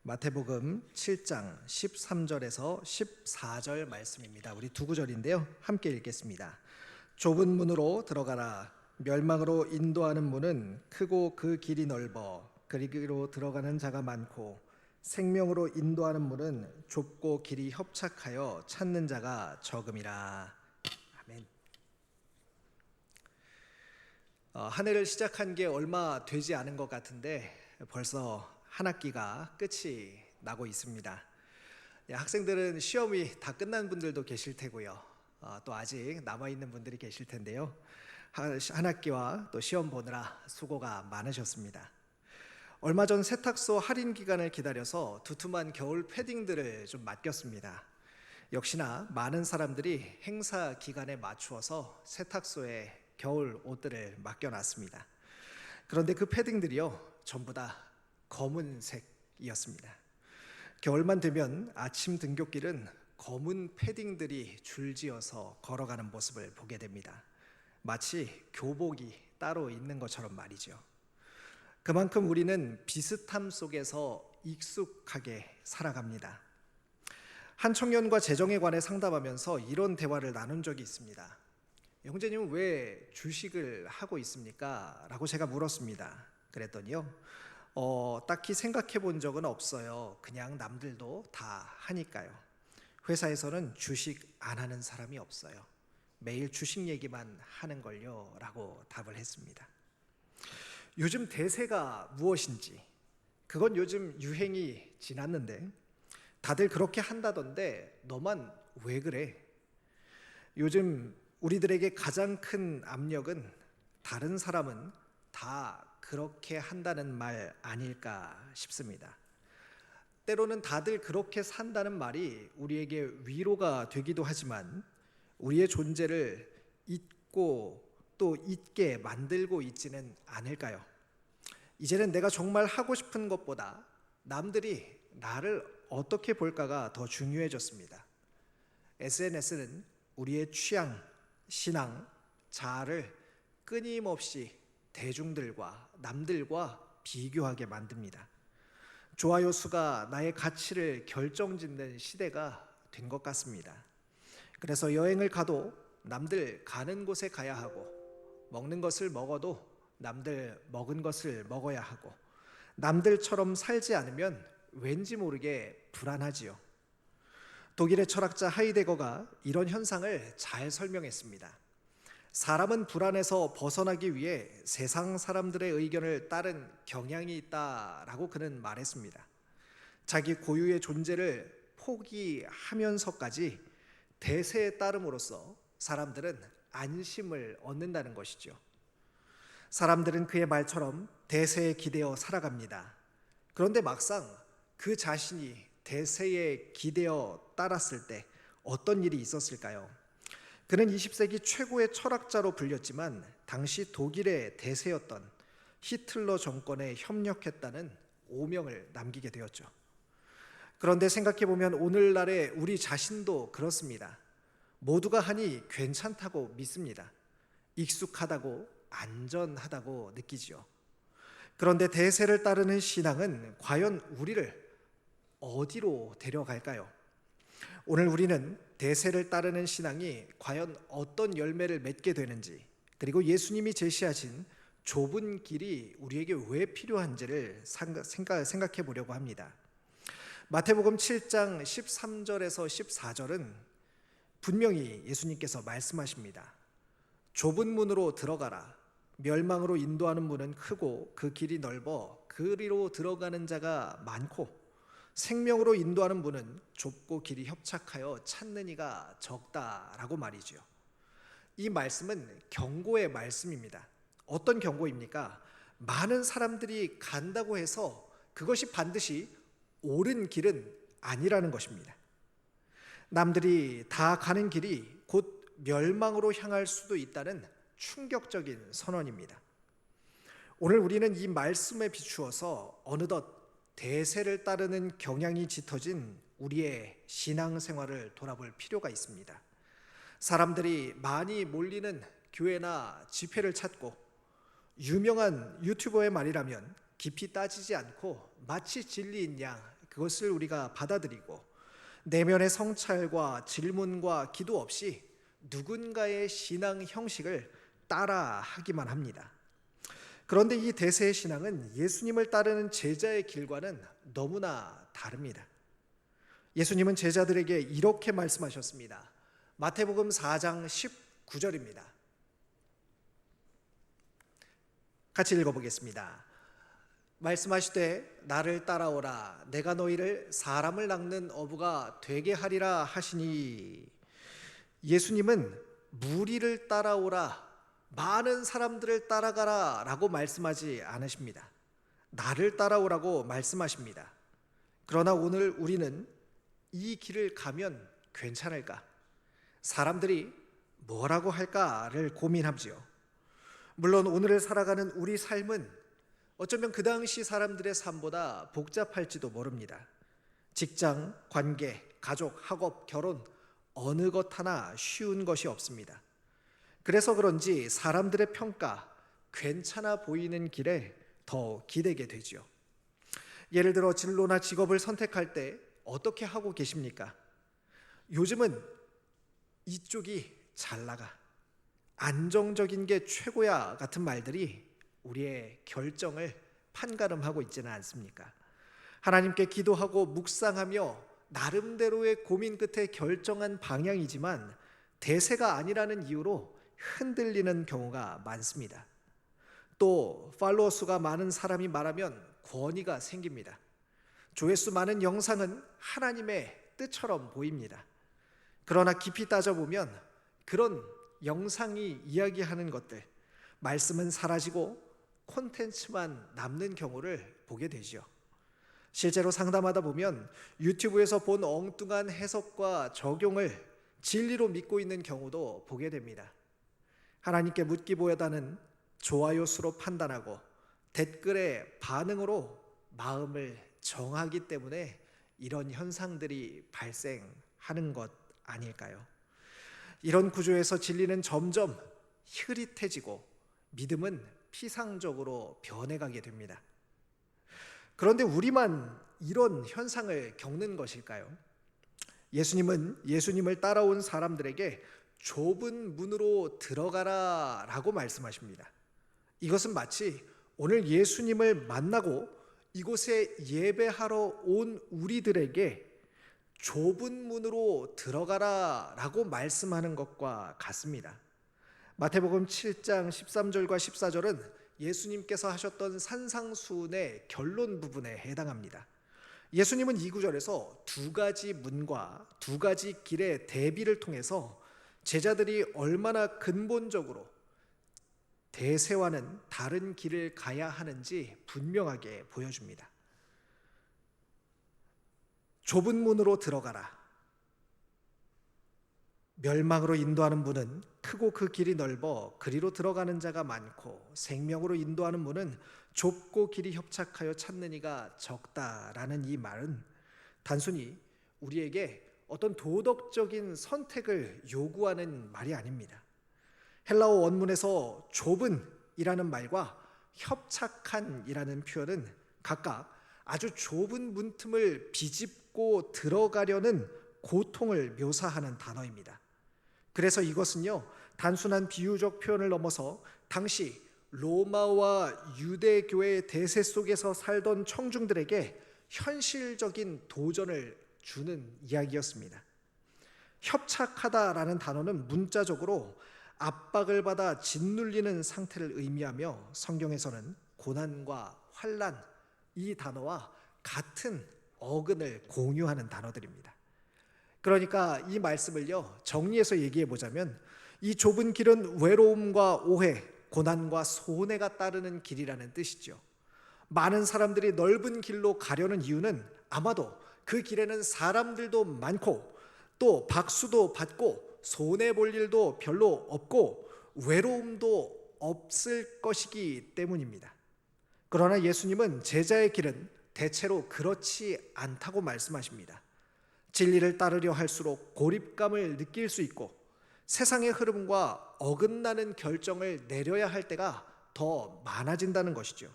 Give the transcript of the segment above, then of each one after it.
마태복음 7장 13절에서 14절 말씀입니다. 우리 두 구절인데요. 함께 읽겠습니다. 좁은 문으로 들어가라. 멸망으로 인도하는 문은 크고 그 길이 넓어 그리로 들어가는 자가 많고 생명으로 인도하는 문은 좁고 길이 협착하여 찾는 자가 적음이라. 아멘. 한 해를 시작한 게 얼마 되지 않은 것 같은데 벌써 한 학기가 끝이 나고 있습니다. 학생들은 시험이 다 끝난 분들도 계실 테고요. 또 아직 남아있는 분들이 계실 텐데요. 한 학기와 또 시험 보느라 수고가 많으셨습니다. 얼마 전 세탁소 할인 기간을 기다려서 두툼한 겨울 패딩들을 좀 맡겼습니다. 역시나 많은 사람들이 행사 기간에 맞추어서 세탁소에 겨울 옷들을 맡겨놨습니다. 그런데 그 패딩들이요, 전부 다 검은색이었습니다. 겨울만 되면 아침 등굣길은 검은 패딩들이 줄지어서 걸어가는 모습을 보게 됩니다. 마치 교복이 따로 있는 것처럼 말이죠. 그만큼 우리는 비슷함 속에서 익숙하게 살아갑니다. 한 청년과 재정에 관해 상담하면서 이런 대화를 나눈 적이 있습니다. 형제님은 왜 주식을 하고 있습니까? 라고 제가 물었습니다. 그랬더니요, 딱히 생각해 본 적은 없어요. 그냥 남들도 다 하니까요. 회사에서는 주식 안 하는 사람이 없어요. 매일 주식 얘기만 하는 걸요. 라고 답을 했습니다. 요즘 대세가 무엇인지, 그건 요즘 유행이 지났는데 다들 그렇게 한다던데 너만 왜 그래? 요즘 우리들에게 가장 큰 압력은 다른 사람은 다 그렇게 한다는 말 아닐까 싶습니다. 때로는 다들 그렇게 산다는 말이 우리에게 위로가 되기도 하지만 우리의 존재를 잊고 또 잊게 만들고 있지는 않을까요? 이제는 내가 정말 하고 싶은 것보다 남들이 나를 어떻게 볼까가 더 중요해졌습니다. SNS는 우리의 취향, 신앙, 자아를 끊임없이 대중들과 남들과 비교하게 만듭니다. 좋아요 수가 나의 가치를 결정짓는 시대가 된 것 같습니다. 그래서 여행을 가도 남들 가는 곳에 가야 하고, 먹는 것을 먹어도 남들 먹은 것을 먹어야 하고, 남들처럼 살지 않으면 왠지 모르게 불안하지요. 독일의 철학자 하이데거가 이런 현상을 잘 설명했습니다. 사람은 불안에서 벗어나기 위해 세상 사람들의 의견을 따른 경향이 있다라고 그는 말했습니다. 자기 고유의 존재를 포기하면서까지 대세에 따름으로써 사람들은 안심을 얻는다는 것이죠. 사람들은 그의 말처럼 대세에 기대어 살아갑니다. 그런데 막상 그 자신이 대세에 기대어 따랐을 때 어떤 일이 있었을까요? 그는 20세기 최고의 철학자로 불렸지만 당시 독일의 대세였던 히틀러 정권에 협력했다는 오명을 남기게 되었죠. 그런데 생각해보면 오늘날의 우리 자신도 그렇습니다. 모두가 하니 괜찮다고 믿습니다. 익숙하다고 안전하다고 느끼지요. 그런데 대세를 따르는 신앙은 과연 우리를 어디로 데려갈까요? 오늘 우리는 대세를 따르는 신앙이 과연 어떤 열매를 맺게 되는지, 그리고 예수님이 제시하신 좁은 길이 우리에게 왜 필요한지를 생각해 보려고 합니다. 마태복음 7장 13절에서 14절은 분명히 예수님께서 말씀하십니다. 좁은 문으로 들어가라. 멸망으로 인도하는 문은 크고 그 길이 넓어 그리로 들어가는 자가 많고 생명으로 인도하는 문은 좁고 길이 협착하여 찾는 이가 적다라고 말이죠. 이 말씀은 경고의 말씀입니다. 어떤 경고입니까? 많은 사람들이 간다고 해서 그것이 반드시 옳은 길은 아니라는 것입니다. 남들이 다 가는 길이 곧 멸망으로 향할 수도 있다는 충격적인 선언입니다. 오늘 우리는 이 말씀에 비추어서 어느덧 대세를 따르는 경향이 짙어진 우리의 신앙생활을 돌아볼 필요가 있습니다. 사람들이 많이 몰리는 교회나 집회를 찾고 유명한 유튜버의 말이라면 깊이 따지지 않고 마치 진리인 양 그것을 우리가 받아들이고 내면의 성찰과 질문과 기도 없이 누군가의 신앙 형식을 따라하기만 합니다. 그런데 이 대세의 신앙은 예수님을 따르는 제자의 길과는 너무나 다릅니다. 예수님은 제자들에게 이렇게 말씀하셨습니다. 마태복음 4장 19절입니다. 같이 읽어보겠습니다. 말씀하시되 나를 따라오라 내가 너희를 사람을 낚는 어부가 되게 하리라 하시니, 예수님은 무리를 따라오라, 많은 사람들을 따라가라 라고 말씀하지 않으십니다. 나를 따라오라고 말씀하십니다. 그러나 오늘 우리는 이 길을 가면 괜찮을까? 사람들이 뭐라고 할까를 고민하지요. 물론 오늘을 살아가는 우리 삶은 어쩌면 그 당시 사람들의 삶보다 복잡할지도 모릅니다. 직장, 관계, 가족, 학업, 결혼, 어느 것 하나 쉬운 것이 없습니다. 그래서 그런지 사람들의 평가, 괜찮아 보이는 길에 더 기대게 되지요. 예를 들어 진로나 직업을 선택할 때 어떻게 하고 계십니까? 요즘은 이쪽이 잘 나가, 안정적인 게 최고야 같은 말들이 우리의 결정을 판가름하고 있지는 않습니까? 하나님께 기도하고 묵상하며 나름대로의 고민 끝에 결정한 방향이지만 대세가 아니라는 이유로 흔들리는 경우가 많습니다. 또 팔로워 수가 많은 사람이 말하면 권위가 생깁니다. 조회수 많은 영상은 하나님의 뜻처럼 보입니다. 그러나 깊이 따져보면 그런 영상이 이야기하는 것들, 말씀은 사라지고 콘텐츠만 남는 경우를 보게 되죠. 실제로 상담하다 보면 유튜브에서 본 엉뚱한 해석과 적용을 진리로 믿고 있는 경우도 보게 됩니다. 하나님께 묻기보다는 좋아요 수로 판단하고 댓글의 반응으로 마음을 정하기 때문에 이런 현상들이 발생하는 것 아닐까요? 이런 구조에서 진리는 점점 흐릿해지고 믿음은 피상적으로 변해가게 됩니다. 그런데 우리만 이런 현상을 겪는 것일까요? 예수님은 예수님을 따라온 사람들에게 좁은 문으로 들어가라 라고 말씀하십니다. 이것은 마치 오늘 예수님을 만나고 이곳에 예배하러 온 우리들에게 좁은 문으로 들어가라 라고 말씀하는 것과 같습니다. 마태복음 7장 13절과 14절은 예수님께서 하셨던 산상수훈의 결론 부분에 해당합니다. 예수님은 이 구절에서 두 가지 문과 두 가지 길의 대비를 통해서 제자들이 얼마나 근본적으로 대세와는 다른 길을 가야 하는지 분명하게 보여줍니다. 좁은 문으로 들어가라. 멸망으로 인도하는 문은 크고 그 길이 넓어 그리로 들어가는 자가 많고, 생명으로 인도하는 문은 좁고 길이 협착하여 찾는 이가 적다라는 이 말은 단순히 우리에게 어떤 도덕적인 선택을 요구하는 말이 아닙니다. 헬라어 원문에서 좁은 이라는 말과 협착한 이라는 표현은 각각 아주 좁은 문틈을 비집고 들어가려는 고통을 묘사하는 단어입니다. 그래서 이것은요, 단순한 비유적 표현을 넘어서 당시 로마와 유대교의 대세 속에서 살던 청중들에게 현실적인 도전을 주는 이야기였습니다. 협착하다라는 단어는 문자적으로 압박을 받아 짓눌리는 상태를 의미하며 성경에서는 고난과 환난, 이 단어와 같은 어근을 공유하는 단어들입니다. 그러니까 이 말씀을요, 정리해서 얘기해 보자면 이 좁은 길은 외로움과 오해, 고난과 손해가 따르는 길이라는 뜻이죠. 많은 사람들이 넓은 길로 가려는 이유는 아마도 그 길에는 사람들도 많고 또 박수도 받고 손해 볼 일도 별로 없고 외로움도 없을 것이기 때문입니다. 그러나 예수님은 제자의 길은 대체로 그렇지 않다고 말씀하십니다. 진리를 따르려 할수록 고립감을 느낄 수 있고 세상의 흐름과 어긋나는 결정을 내려야 할 때가 더 많아진다는 것이죠.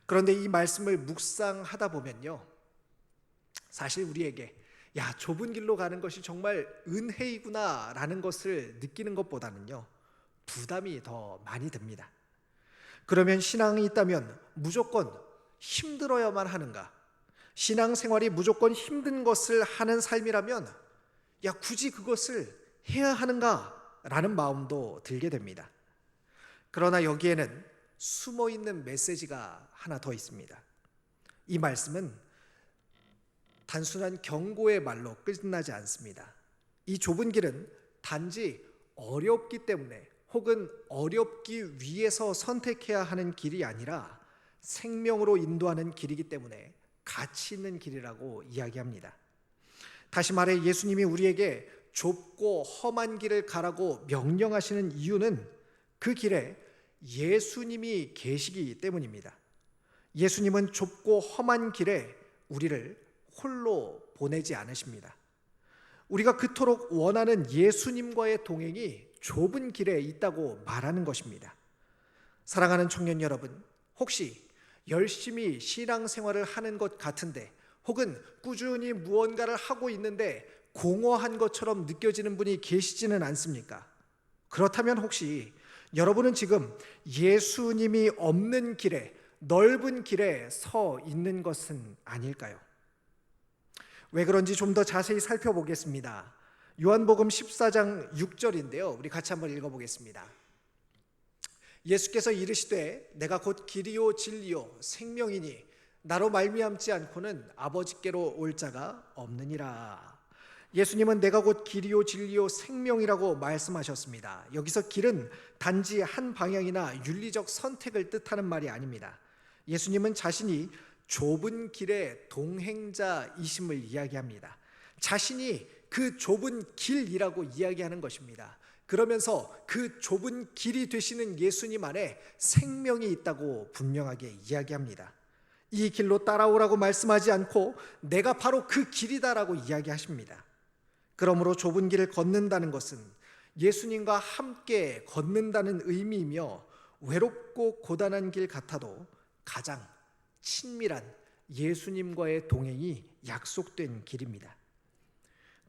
그런데 이 말씀을 묵상하다 보면요, 사실 우리에게 좁은 길로 가는 것이 정말 은혜이구나 라는 것을 느끼는 것보다는요, 부담이 더 많이 듭니다. 그러면 신앙이 있다면 무조건 힘들어야만 하는가? 신앙생활이 무조건 힘든 것을 하는 삶이라면 굳이 그것을 해야 하는가? 라는 마음도 들게 됩니다. 그러나 여기에는 숨어있는 메시지가 하나 더 있습니다. 이 말씀은 단순한 경고의 말로 끝나지 않습니다. 이 좁은 길은 단지 어렵기 때문에 혹은 어렵기 위해서 선택해야 하는 길이 아니라 생명으로 인도하는 길이기 때문에 가치 있는 길이라고 이야기합니다. 다시 말해 예수님이 우리에게 좁고 험한 길을 가라고 명령하시는 이유는 그 길에 예수님이 계시기 때문입니다. 예수님은 좁고 험한 길에 우리를 홀로 보내지 않으십니다. 우리가 그토록 원하는 예수님과의 동행이 좁은 길에 있다고 말하는 것입니다. 사랑하는 청년 여러분, 혹시 열심히 신앙생활을 하는 것 같은데 혹은 꾸준히 무언가를 하고 있는데 공허한 것처럼 느껴지는 분이 계시지는 않습니까? 그렇다면 혹시 여러분은 지금 예수님이 없는 길에, 넓은 길에 서 있는 것은 아닐까요? 왜 그런지 좀 더 자세히 살펴보겠습니다. 요한복음 14장 6절인데요. 우리 같이 한번 읽어보겠습니다. 예수께서 이르시되 내가 곧 길이요 진리요 생명이니 나로 말미암지 않고는 아버지께로 올 자가 없느니라. 예수님은 내가 곧 길이요 진리요 생명이라고 말씀하셨습니다. 여기서 길은 단지 한 방향이나 윤리적 선택을 뜻하는 말이 아닙니다. 예수님은 자신이 좁은 길의 동행자이심을 이야기합니다. 자신이 그 좁은 길이라고 이야기하는 것입니다. 그러면서 그 좁은 길이 되시는 예수님 안에 생명이 있다고 분명하게 이야기합니다. 이 길로 따라오라고 말씀하지 않고 내가 바로 그 길이다라고 이야기하십니다. 그러므로 좁은 길을 걷는다는 것은 예수님과 함께 걷는다는 의미이며 외롭고 고단한 길 같아도 가장 친밀한 예수님과의 동행이 약속된 길입니다.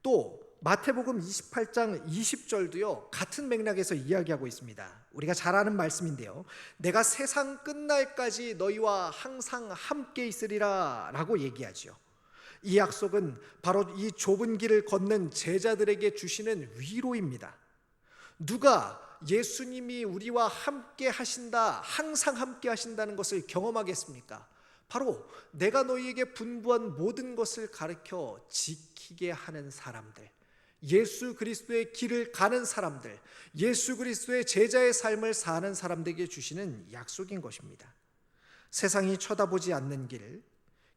또 마태복음 28장 20절도요 같은 맥락에서 이야기하고 있습니다. 우리가 잘 아는 말씀인데요, 내가 세상 끝날까지 너희와 항상 함께 있으리라 라고 얘기하죠. 이 약속은 바로 이 좁은 길을 걷는 제자들에게 주시는 위로입니다. 누가 예수님이 우리와 함께 하신다, 항상 함께 하신다는 것을 경험하겠습니까? 바로 내가 너희에게 분부한 모든 것을 가르쳐 지키게 하는 사람들, 예수 그리스도의 길을 가는 사람들, 예수 그리스도의 제자의 삶을 사는 사람들에게 주시는 약속인 것입니다. 세상이 쳐다보지 않는 길,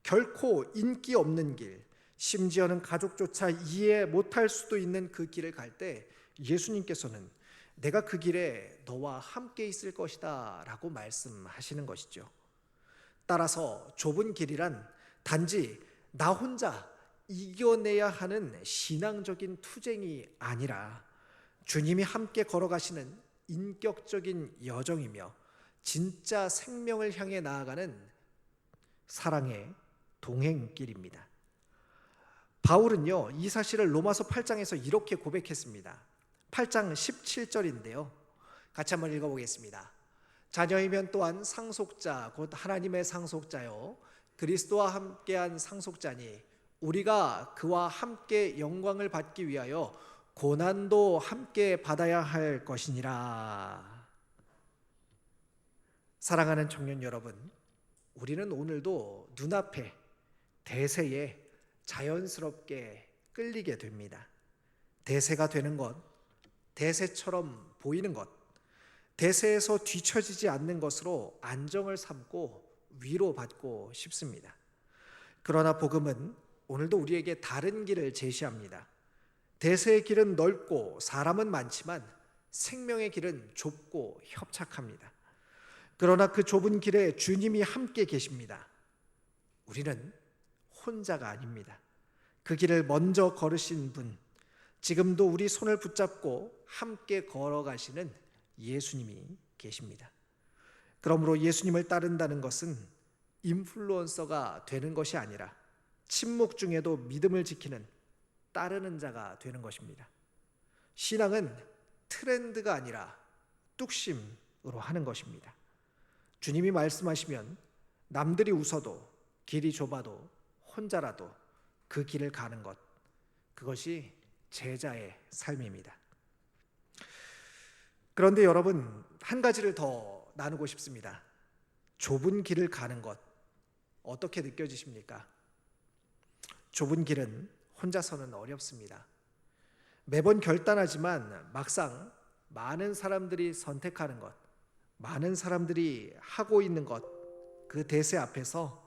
결코 인기 없는 길, 심지어는 가족조차 이해 못할 수도 있는 그 길을 갈 때 예수님께서는 내가 그 길에 너와 함께 있을 것이다 라고 말씀하시는 것이죠. 따라서 좁은 길이란 단지 나 혼자 이겨내야 하는 신앙적인 투쟁이 아니라 주님이 함께 걸어가시는 인격적인 여정이며 진짜 생명을 향해 나아가는 사랑의 동행길입니다. 바울은요, 이 사실을 로마서 8장에서 이렇게 고백했습니다. 8장 17절인데요. 같이 한번 읽어보겠습니다. 자녀이면 또한 상속자 곧 하나님의 상속자요 그리스도와 함께한 상속자니 우리가 그와 함께 영광을 받기 위하여 고난도 함께 받아야 할 것이니라. 사랑하는 청년 여러분, 우리는 오늘도 눈앞에 대세에 자연스럽게 끌리게 됩니다. 대세가 되는 것, 대세처럼 보이는 것, 대세에서 뒤처지지 않는 것으로 안정을 삼고 위로받고 싶습니다. 그러나 복음은 오늘도 우리에게 다른 길을 제시합니다. 대세의 길은 넓고 사람은 많지만 생명의 길은 좁고 협착합니다. 그러나 그 좁은 길에 주님이 함께 계십니다. 우리는 혼자가 아닙니다. 그 길을 먼저 걸으신 분, 지금도 우리 손을 붙잡고 함께 걸어가시는 예수님이 계십니다. 그러므로 예수님을 따른다는 것은 인플루언서가 되는 것이 아니라 침묵 중에도 믿음을 지키는 따르는 자가 되는 것입니다. 신앙은 트렌드가 아니라 뚝심으로 하는 것입니다. 주님이 말씀하시면 남들이 웃어도 길이 좁아도 혼자라도 그 길을 가는 것, 그것이 제자의 삶입니다. 그런데 여러분, 한 가지를 더 나누고 싶습니다. 좁은 길을 가는 것, 어떻게 느껴지십니까? 좁은 길은 혼자서는 어렵습니다. 매번 결단하지만 막상 많은 사람들이 선택하는 것, 많은 사람들이 하고 있는 것, 그 대세 앞에서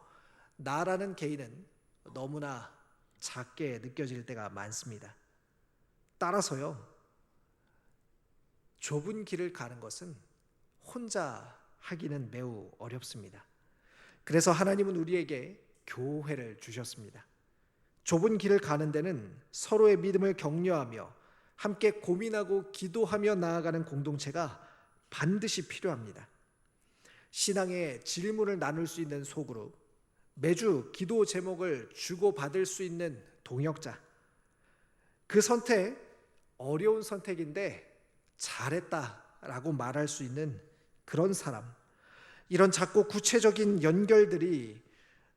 나라는 개인은 너무나 작게 느껴질 때가 많습니다. 따라서요, 좁은 길을 가는 것은 혼자 하기는 매우 어렵습니다. 그래서 하나님은 우리에게 교회를 주셨습니다. 좁은 길을 가는 데는 서로의 믿음을 격려하며 함께 고민하고 기도하며 나아가는 공동체가 반드시 필요합니다. 신앙의 질문을 나눌 수 있는 소그룹, 매주 기도 제목을 주고받을 수 있는 동역자, 그 선택, 어려운 선택인데 잘했다라고 말할 수 있는 그런 사람, 이런 작고 구체적인 연결들이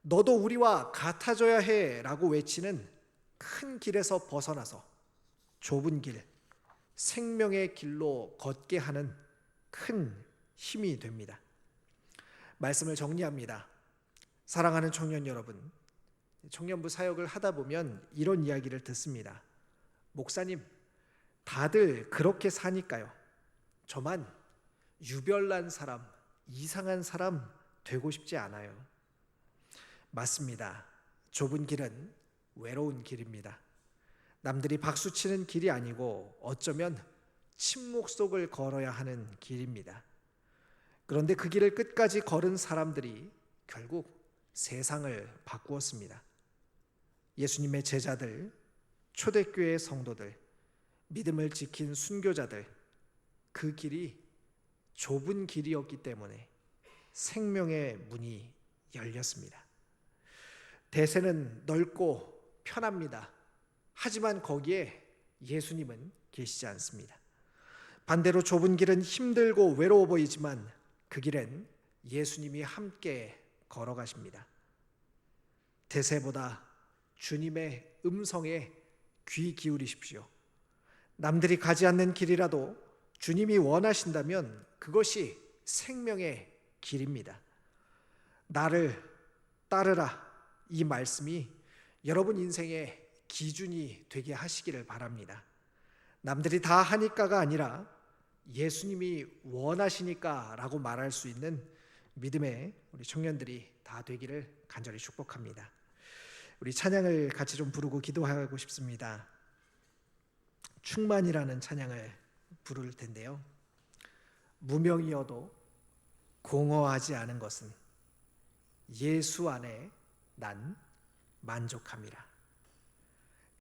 너도 우리와 같아져야 해 라고 외치는 큰 길에서 벗어나서 좁은 길, 생명의 길로 걷게 하는 큰 힘이 됩니다. 말씀을 정리합니다. 사랑하는 청년 여러분, 청년부 사역을 하다 보면 이런 이야기를 듣습니다. 목사님, 다들 그렇게 사니까요. 저만 유별난 사람, 이상한 사람 되고 싶지 않아요. 맞습니다. 좁은 길은 외로운 길입니다. 남들이 박수치는 길이 아니고 어쩌면 침묵 속을 걸어야 하는 길입니다. 그런데 그 길을 끝까지 걸은 사람들이 결국 세상을 바꾸었습니다. 예수님의 제자들, 초대교회 성도들, 믿음을 지킨 순교자들, 그 길이 좁은 길이었기 때문에 생명의 문이 열렸습니다. 대세는 넓고 편합니다. 하지만 거기에 예수님은 계시지 않습니다. 반대로 좁은 길은 힘들고 외로워 보이지만 그 길엔 예수님이 함께 걸어가십니다. 대세보다 주님의 음성에 귀 기울이십시오. 남들이 가지 않는 길이라도 주님이 원하신다면 그것이 생명의 길입니다. 나를 따르라, 이 말씀이 여러분 인생의 기준이 되게 하시기를 바랍니다. 남들이 다 하니까가 아니라 예수님이 원하시니까 라고 말할 수 있는 믿음의 우리 청년들이 다 되기를 간절히 축복합니다. 우리 찬양을 같이 좀 부르고 기도하고 싶습니다. 충만이라는 찬양을 부를 텐데요. 무명이어도 공허하지 않은 것은 예수 안에 난 만족함이라.